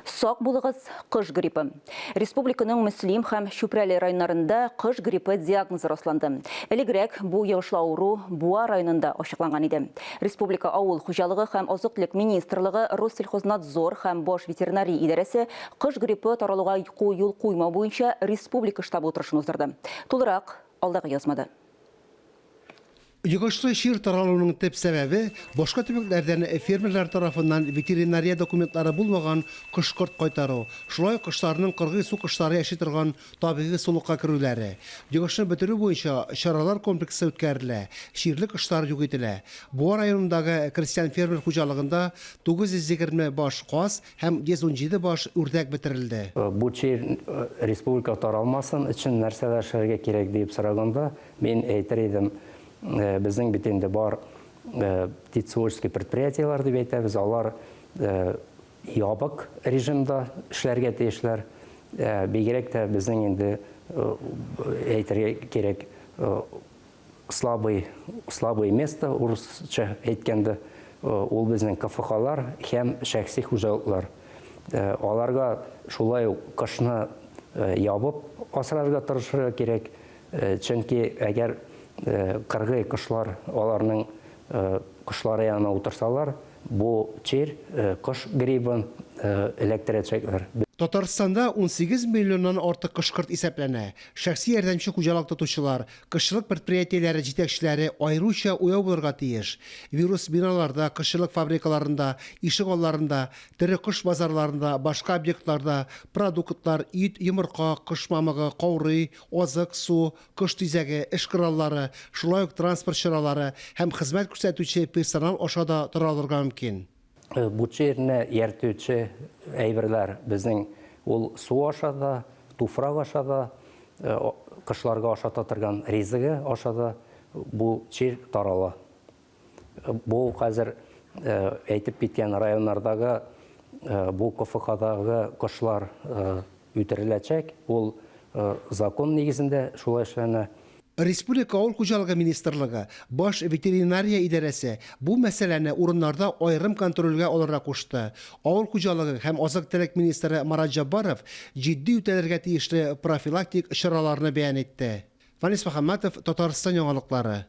Сак булыгыз кыш гриппы. Республиканың Мөслим һәм Шүпрәле районнарында кыш гриппы диагнозы расланды. Элегрәк бу йогышлы ауру Буа районында ачыкланган иде. Республика авыл хуҗалыгы һәм азык-төлек министрлыгы, Россельхознадзор һәм Бош ветеринария идарәсе кыш гриппы таралуга юл куймау буенча республика штабы утырышын уздырды. Тулырак алдагы язмада. Йогышлы шир таралуының төп сәбәбе башка төбәкләрдән фермерлар тарафыннан ветеринария документлары булмаган кышкырт кайтару, шулай кышларның кыргый су кышлары яши торган табигый сулыкка керүләре. Йогышны бетерү буенча чаралар комплексы үткәрелә, ширле кышлар юк ителә. Буа районындагы крестьян фермер хуҗалыгында 920 баш каз һәм 117 баш үрдәк бетерелде. Бу шир республика таралмасын өчен нәрсәләр эшләргә кирәк дип сораганда, мин әйтер идем, безнең бит инде бар птицеводческий предприятиелар дип әйтәбез, алар ябык режимда эшләргә тиешләр. Бигрәк тә безнең инде әйтергә кирәк слабое место, урысча әйткәндә, ул безнең КФХлар һәм шәхси хуҗалыклар. Аларга шулай кышны ябып асрарга тырышырга кирәк, чөнки әгәр кыргый кышлар аларның кышлары янына утырсалар, бу чир кыш гриппын эләктерәчәкләр. Татарстанда 18 миллионнан артык кышкырт исәпләнә. Шәхси ярдәмче хуҗалык тотучылар, кышчылык предприятиеләре җитәкчеләре аеруча уяу булырга тиеш. Вирус биналарда, кышчылык фабрикаларында, ишек алларында, тере кыш базарларында, башка объектларда продуктлар, ит, йомырка, кыш мамыгы, каурый, азык, су, кыш тизәге, эш кораллары, шулай ук транспорт чаралары һәм хезмәт күрсәтүче персонал ашада торалырга мөмкин. Бу чирне яртүче әйберләр безнең ул су ашада, туфрак ашада, кышларга ашата торган ризыгы ашада бу чир тарала. Бу хәзер әйтеп киткән районнардагы бу КФХдагы кышлар үтереләчәк, ул закон нигезендә шулай эшләнә. Республика авыл хуҗалыгы министрлыгы, Бош ветеринария идарәсе бу мәсьәләне урыннарда аерым контрольгә алырга кушты. Авыл хуҗалыгы һәм азык-төлек министры Марат Җаббаров җитди үтәлергә тиешле профилактик чараларны бәян итте. Фанис Мөхәммәтов, Татарстан яңалыклары.